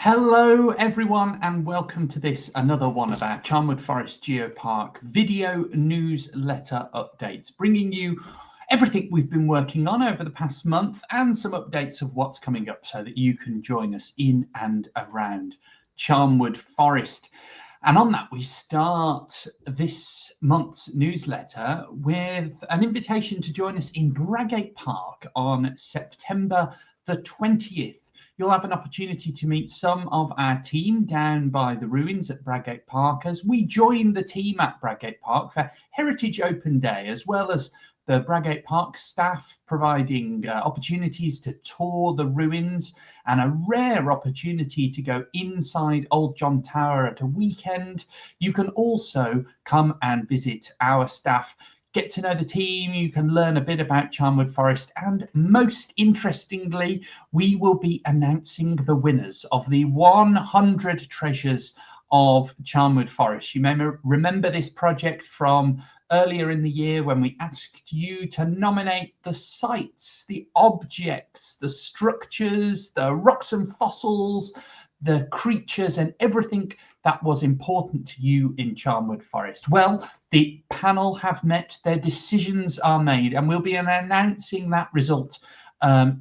Hello everyone and welcome to another one of our Charnwood Forest Geopark video newsletter updates, bringing you everything we've been working on over the past month and some updates of what's coming up so that you can join us in and around Charnwood Forest. And on that, we start this month's newsletter with an invitation to join us in Braggate Park on September the 20th. You'll have an opportunity to meet some of our team down by the ruins at Braggate Park as we join the team at Braggate Park for Heritage Open Day, as well as the Braggate Park staff providing opportunities to tour the ruins and a rare opportunity to go inside Old John Tower at a weekend. You can also come and visit our staff, get to know the team, you can learn a bit about Charnwood Forest, and most interestingly, we will be announcing the winners of the 100 Treasures of Charnwood Forest. You may remember this project from earlier in the year when we asked you to nominate the sites, the objects, the structures, the rocks and fossils, the creatures and everything that was important to you in Charnwood Forest. Well, the panel have met, their decisions are made, and we'll be announcing that result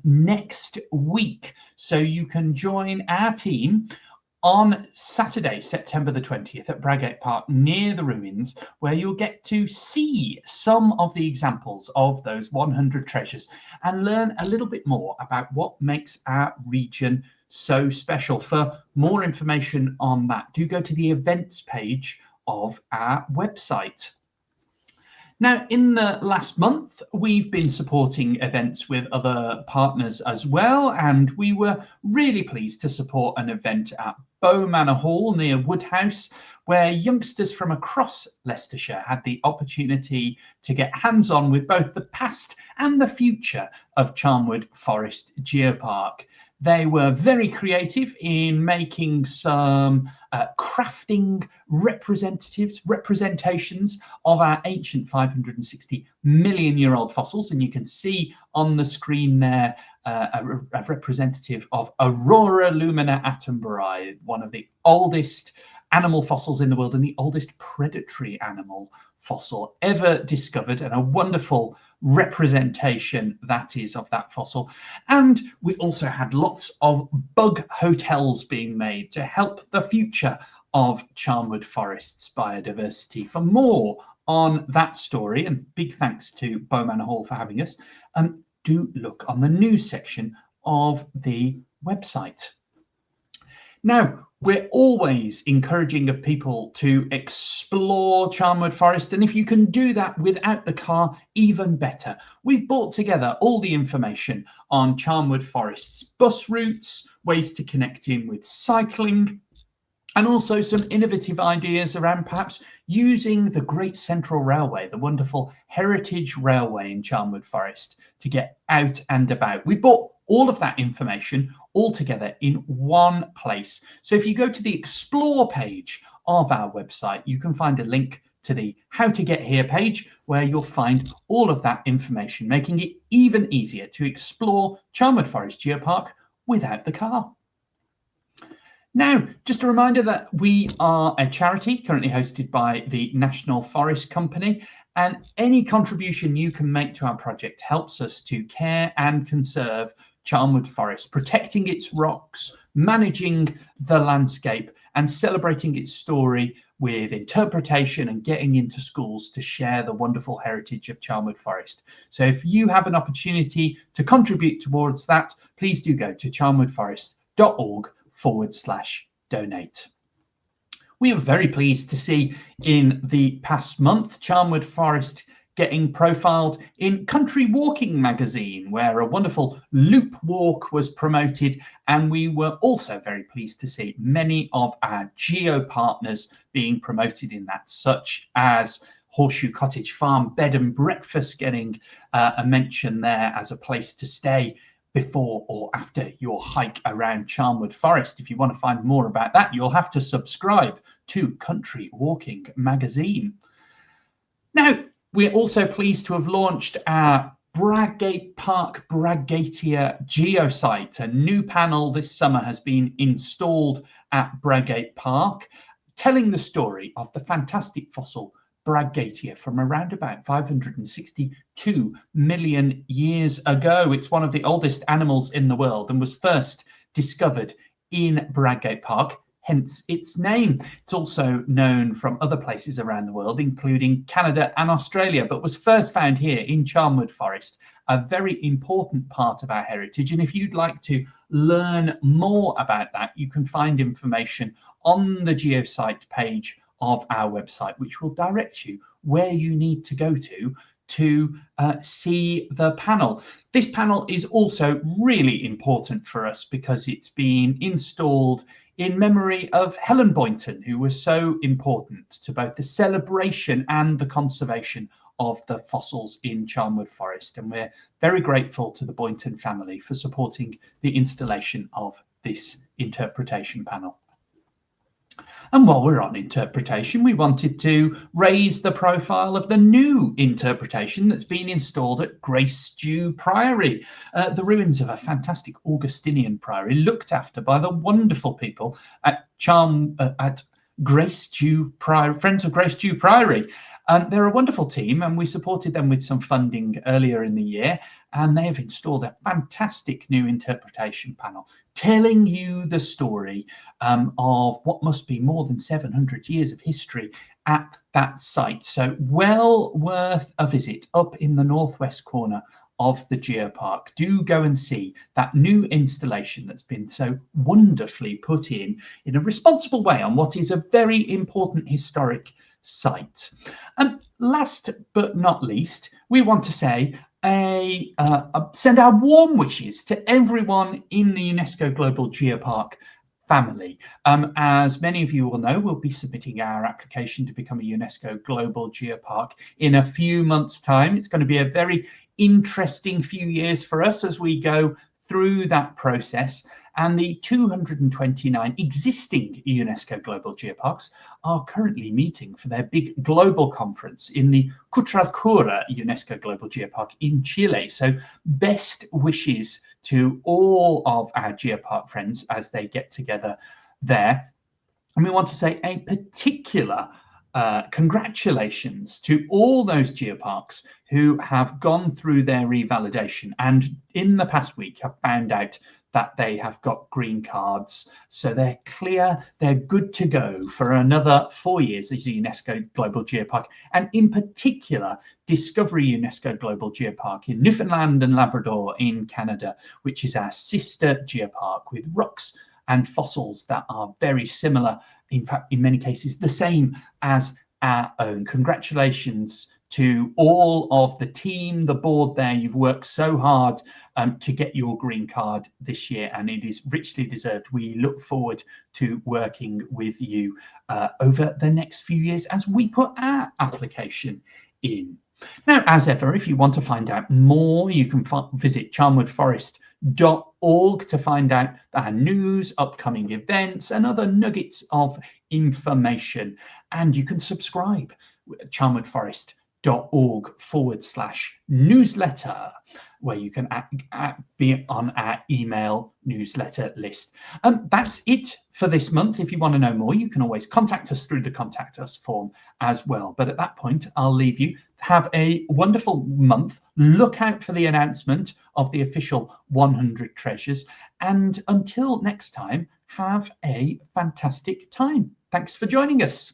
next week. So you can join our team on Saturday, September the 20th at Braggate Park near the ruins, where you'll get to see some of the examples of those 100 treasures and learn a little bit more about what makes our region so special. For more information on that, do go to the events page of our website. Now, in the last month, we've been supporting events with other partners as well, and we were really pleased to support an event at Bow Manor Hall near Woodhouse, where youngsters from across Leicestershire had the opportunity to get hands-on with both the past and the future of Charnwood Forest Geopark. They were very creative in making some crafting representations of our ancient 560 million-year-old fossils. And you can see on the screen there a representative of Aurora lumina attenborough, one of the oldest animal fossils in the world and the oldest predatory animal fossil ever discovered, and a wonderful representation that is of that fossil. And we also had lots of bug hotels being made to help the future of Charnwood Forest's biodiversity. For more on that story, and big thanks to Bow Manor Hall for having us, do look on the news section of the website. Now, we're always encouraging of people to explore Charnwood Forest, and if you can do that without the car, even better. We've brought together all the information on Charnwood Forest's bus routes, ways to connect in with cycling, and also some innovative ideas around perhaps using the Great Central Railway, the wonderful heritage railway in Charnwood Forest, to get out and about. We brought all of that information all together in one place. So if you go to the Explore page of our website, you can find a link to the How to Get Here page, where you'll find all of that information, making it even easier to explore Charnwood Forest Geopark without the car. Now, just a reminder that we are a charity currently hosted by the National Forest Company, and any contribution you can make to our project helps us to care and conserve Charnwood Forest, protecting its rocks, managing the landscape, and celebrating its story with interpretation and getting into schools to share the wonderful heritage of Charnwood Forest. So if you have an opportunity to contribute towards that, please do go to charnwoodforest.org/donate. We are very pleased to see in the past month Charnwood Forest getting profiled in Country Walking magazine, where a wonderful loop walk was promoted, and we were also very pleased to see many of our geo partners being promoted in that, such as Horseshoe Cottage Farm Bed and Breakfast getting a mention there as a place to stay before or after your hike around Charnwood Forest. If you want to find more about that, you'll have to subscribe to Country Walking magazine. Now, we're also pleased to have launched our Bradgate Park Bragatia geosite. A new panel this summer has been installed at Bradgate Park, telling the story of the fantastic fossil Bragatia from around about 562 million years ago. It's one of the oldest animals in the world and was first discovered in Bradgate Park, hence its name. It's also known from other places around the world, including Canada and Australia, but was first found here in Charnwood Forest, a very important part of our heritage. And if you'd like to learn more about that, you can find information on the geosite page of our website, which will direct you where you need to go to see the panel. This panel is also really important for us because it's been installed in memory of Helen Boynton, who was so important to both the celebration and the conservation of the fossils in Charnwood Forest. And we're very grateful to the Boynton family for supporting the installation of this interpretation panel. And while we're on interpretation, we wanted to raise the profile of the new interpretation that's been installed at Gracestew Priory, the ruins of a fantastic Augustinian priory looked after by the wonderful people at Gracestew Priory, Friends of Gracestew Priory. They're a wonderful team, and we supported them with some funding earlier in the year, and they have installed a fantastic new interpretation panel telling you the story of what must be more than 700 years of history at that site. So well worth a visit up in the northwest corner of the geopark. Do go and see that new installation that's been so wonderfully put in a responsible way on what is a very important historic site. Last but not least, we want to say send our warm wishes to everyone in the UNESCO Global Geopark family. As many of you will know, we'll be submitting our application to become a UNESCO Global Geopark in a few months' time. It's going to be a very interesting few years for us as we go through that process. And the 229 existing UNESCO Global Geoparks are currently meeting for their big global conference in the Cutralcura UNESCO Global Geopark in Chile. So best wishes to all of our geopark friends as they get together there. And we want to say a particular congratulations to all those geoparks who have gone through their revalidation and in the past week have found out that they have got green cards. So they're clear, they're good to go for another 4 years as a UNESCO Global Geopark, and in particular, Discovery UNESCO Global Geopark in Newfoundland and Labrador in Canada, which is our sister geopark with rocks and fossils that are very similar, in fact, in many cases, the same as our own. Congratulations to all of the team, the board there. You've worked so hard to get your green card this year, and it is richly deserved. We look forward to working with you over the next few years as we put our application in. Now, as ever, if you want to find out more, you can visit charnwoodforest.org to find out our news, upcoming events, and other nuggets of information. And you can subscribe at charnwoodforest.org/newsletter, where you can be on our email newsletter list. That's it for this month. If you want to know more, you can always contact us through the Contact Us form as well. But at that point, I'll leave you. Have a wonderful month. Look out for the announcement of the official 100 treasures. And until next time, have a fantastic time. Thanks for joining us.